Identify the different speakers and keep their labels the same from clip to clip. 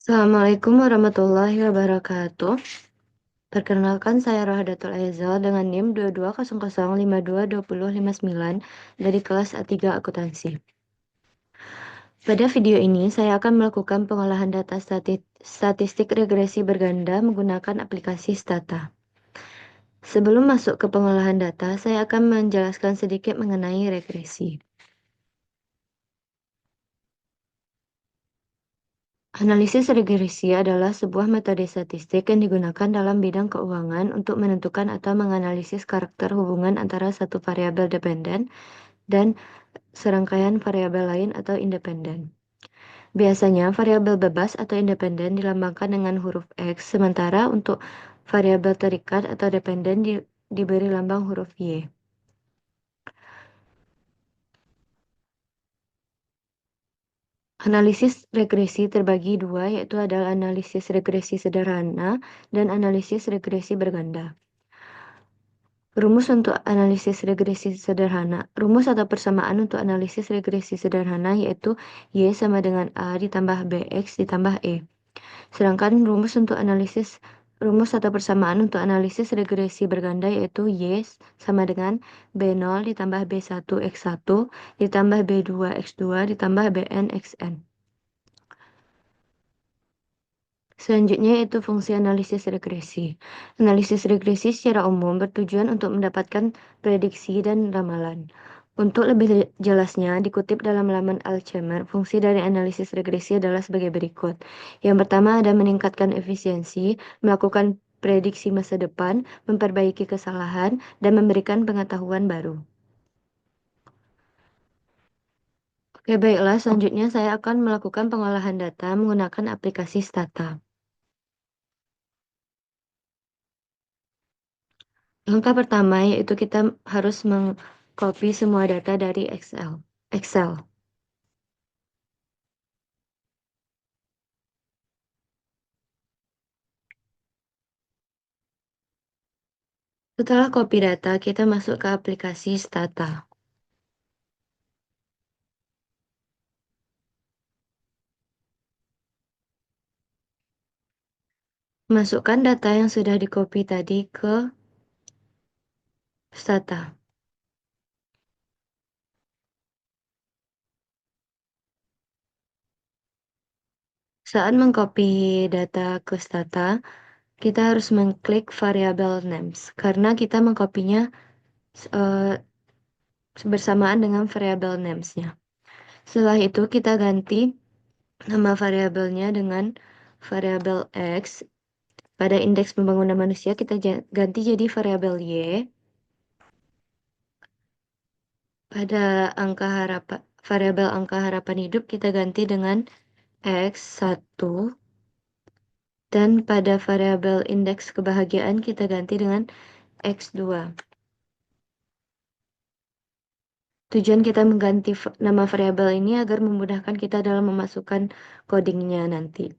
Speaker 1: Assalamualaikum warahmatullahi wabarakatuh. Perkenalkan saya Rohadatul Aizal dengan NIM 2200522059 dari kelas A3 Akuntansi. Pada video ini saya akan melakukan pengolahan data statistik regresi berganda menggunakan aplikasi Stata. Sebelum masuk ke pengolahan data, saya akan menjelaskan sedikit mengenai regresi. Analisis regresi adalah sebuah metode statistik yang digunakan dalam bidang keuangan untuk menentukan atau menganalisis karakter hubungan antara satu variabel dependen dan serangkaian variabel lain atau independen. Biasanya variabel bebas atau independen dilambangkan dengan huruf X, sementara untuk variabel terikat atau dependen diberi lambang huruf Y. Analisis regresi terbagi dua, yaitu adalah analisis regresi sederhana dan analisis regresi berganda. Rumus untuk analisis regresi sederhana. Rumus atau persamaan untuk analisis regresi sederhana yaitu Y sama dengan A ditambah BX ditambah E. Sedangkan rumus atau persamaan untuk analisis regresi berganda yaitu Y sama dengan B0 ditambah B1 X1 ditambah B2 X2 ditambah Bn Xn. Selanjutnya yaitu fungsi analisis regresi. Analisis regresi secara umum bertujuan untuk mendapatkan prediksi dan ramalan. Untuk lebih jelasnya, dikutip dalam laman Alzheimer, fungsi dari analisis regresi adalah sebagai berikut. Yang pertama ada meningkatkan efisiensi, melakukan prediksi masa depan, memperbaiki kesalahan, dan memberikan pengetahuan baru. Oke, baiklah. Selanjutnya saya akan melakukan pengolahan data menggunakan aplikasi Stata. Langkah pertama yaitu kita harus mengcopy semua data dari Excel. Setelah copy data, kita masuk ke aplikasi Stata. Masukkan data yang sudah di-copy tadi ke Stata. Saat mengcopy data ke Stata, kita harus mengklik variabel names karena kita mengkopinya bersamaan dengan variabel names-nya. Setelah itu kita ganti nama variabelnya dengan variabel X. Pada indeks pembangunan manusia kita ganti jadi variabel Y. Pada variabel angka harapan hidup kita ganti dengan X1. Dan pada variabel indeks kebahagiaan kita ganti dengan X2. Tujuan kita mengganti nama variabel ini agar memudahkan kita dalam memasukkan codingnya nanti.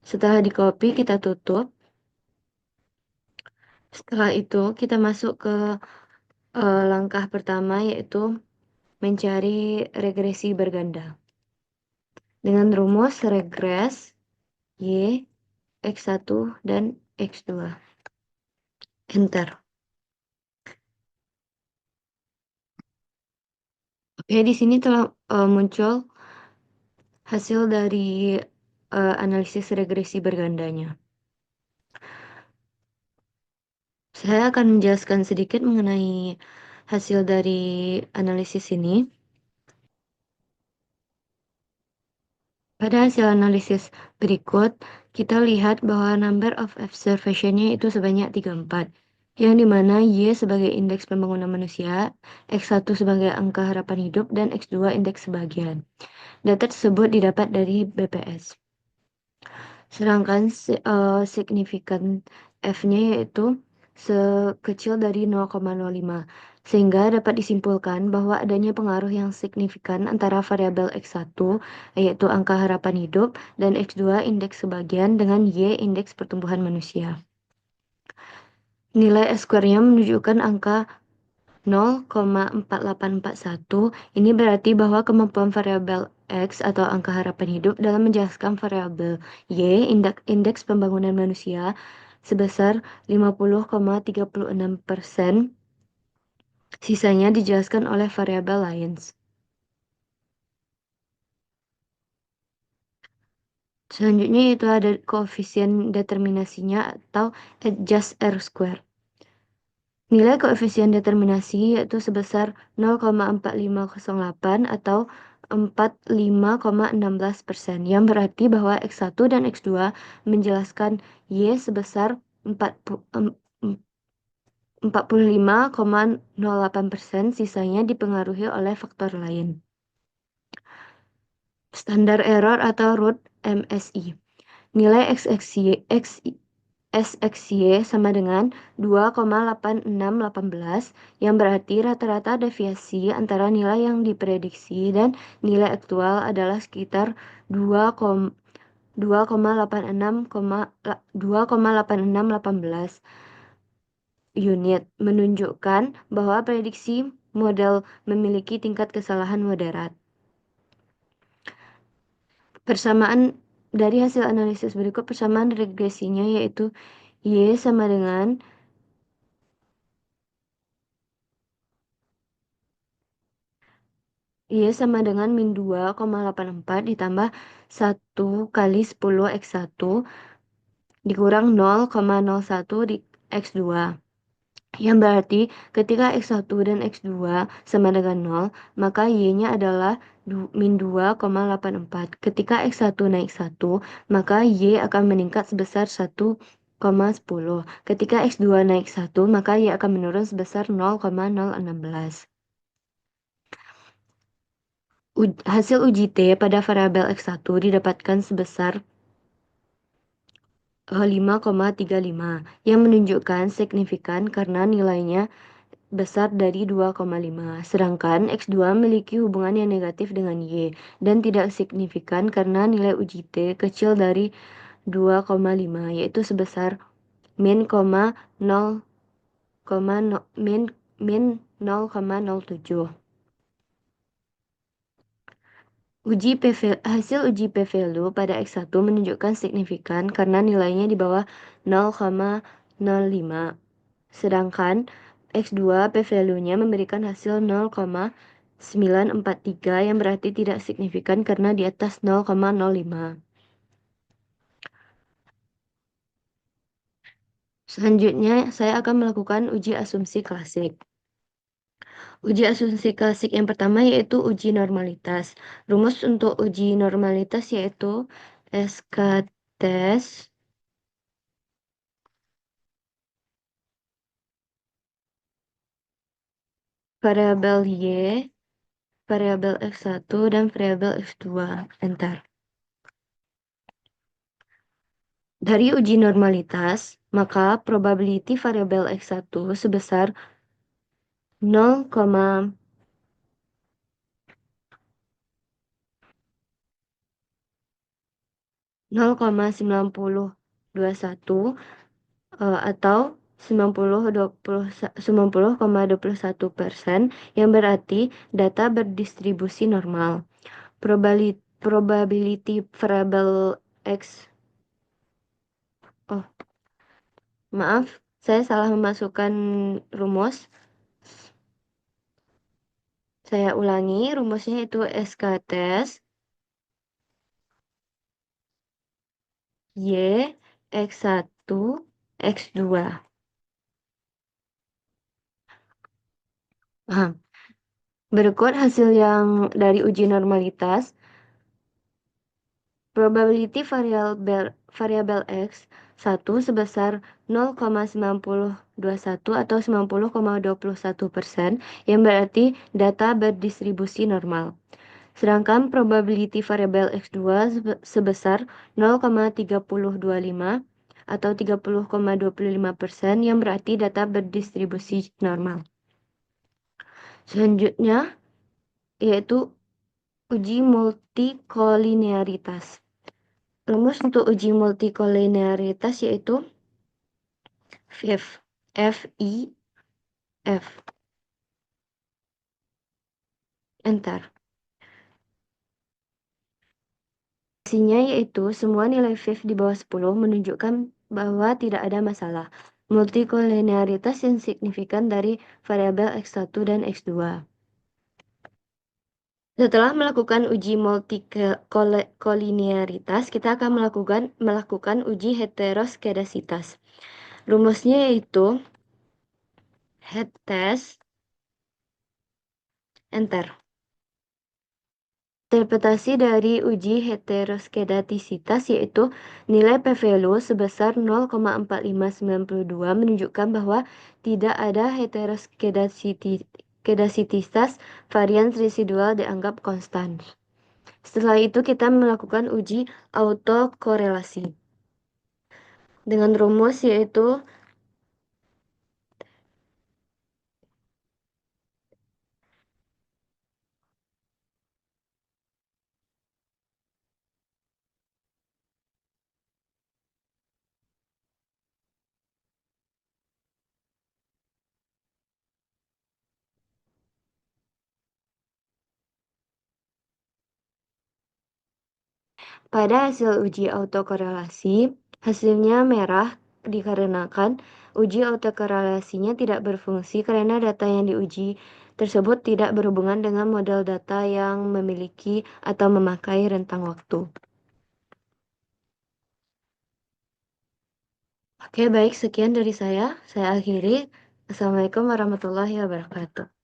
Speaker 1: Setelah di-copy, kita tutup. Setelah itu, kita masuk ke langkah pertama, yaitu mencari regresi berganda. Dengan rumus regres Y, X1, dan X2. Enter. Oke, di sini telah muncul hasil dari analisis regresi bergandanya. Saya akan menjelaskan sedikit mengenai hasil dari analisis ini. Pada hasil analisis berikut, kita lihat bahwa number of observation-nya itu sebanyak 34, yang dimana Y sebagai indeks pembangunan manusia, X1 sebagai angka harapan hidup, dan X2 indeks kebahagiaan. Data tersebut didapat dari BPS. Sedangkan signifikan F-nya yaitu sekecil dari 0,05, sehingga dapat disimpulkan bahwa adanya pengaruh yang signifikan antara variabel X1, yaitu angka harapan hidup, dan X2 indeks kebahagiaan dengan Y indeks pertumbuhan manusia. Nilai S-square-nya menunjukkan angka 0,4841, ini berarti bahwa kemampuan variabel X atau angka harapan hidup dalam menjelaskan variabel Y, indeks pembangunan manusia, sebesar 50,36%. Sisanya dijelaskan oleh variabel lain. Selanjutnya itu ada koefisien determinasinya atau adjust R-square. Nilai koefisien determinasi yaitu sebesar 0,4508 atau 45,16%, yang berarti bahwa X1 dan X2 menjelaskan Y sebesar 45,08%, sisanya dipengaruhi oleh faktor lain. Standar error atau root MSI. Nilai SXY sama dengan 2,8618, yang berarti rata-rata deviasi antara nilai yang diprediksi dan nilai aktual adalah sekitar 2,8618 unit, menunjukkan bahwa prediksi model memiliki tingkat kesalahan moderat. Persamaan dari hasil analisis berikut, persamaan regresinya yaitu Y sama dengan min 2,84 ditambah 1 kali 10 X1 dikurang 0,01 di X2. Yang berarti ketika X1 dan X2 sama dengan 0, maka Y-nya adalah min 2,84. Ketika X1 naik 1, maka Y akan meningkat sebesar 1,10. Ketika X2 naik 1, maka Y akan menurun sebesar 0,016. Hasil uji T pada variabel X1 didapatkan sebesar 5,35, yang menunjukkan signifikan karena nilainya besar dari 2,5. Sedangkan X2 memiliki hubungan yang negatif dengan Y dan tidak signifikan karena nilai uji T kecil dari 2,5, yaitu sebesar min 0,07. Hasil uji p-value pada X1 menunjukkan signifikan karena nilainya di bawah 0,05. Sedangkan X2 p-value-nya memberikan hasil 0,943, yang berarti tidak signifikan karena di atas 0,05. Selanjutnya, saya akan melakukan uji asumsi klasik. Uji asumsi klasik yang pertama yaitu uji normalitas. Rumus untuk uji normalitas yaitu SK test variabel Y, variabel X1, dan variabel X2. Enter. Dari uji normalitas, maka probability variabel X1 sebesar 0,9021 atau 90,21%, yang berarti data berdistribusi normal. Probability variabel X. Oh, maaf, saya salah memasukkan rumus. Saya ulangi, rumusnya itu SK test Y, X1, X2. Berikut hasil yang dari uji normalitas. Probability variabel X1 sebesar 0,9021 atau 90,21%, yang berarti data berdistribusi normal. Sedangkan probability variabel X2 sebesar 0,3025 atau 30,25%, yang berarti data berdistribusi normal. Selanjutnya yaitu uji multikolinearitas. Rumus untuk uji multikolinearitas yaitu FIF. Enter. Hasilnya yaitu semua nilai Viv di bawah 10 menunjukkan bahwa tidak ada masalah multikolinearitas yang signifikan dari variabel X1 dan X2. Setelah melakukan uji multikolinearitas, kita akan melakukan uji heteroskedasitas. Rumusnya yaitu head test, enter. Interpretasi dari uji heteroskedastisitas yaitu nilai p-value sebesar 0,4592 menunjukkan bahwa tidak ada heteroskedastisitas varian residual dianggap konstan. Setelah itu kita melakukan uji autokorelasi dengan rumus yaitu pada hasil uji autokorelasi, hasilnya merah dikarenakan uji autokorelasinya tidak berfungsi karena data yang diuji tersebut tidak berhubungan dengan model data yang memiliki atau memakai rentang waktu. Oke, baik, sekian dari saya. Saya akhiri. Assalamualaikum warahmatullahi wabarakatuh.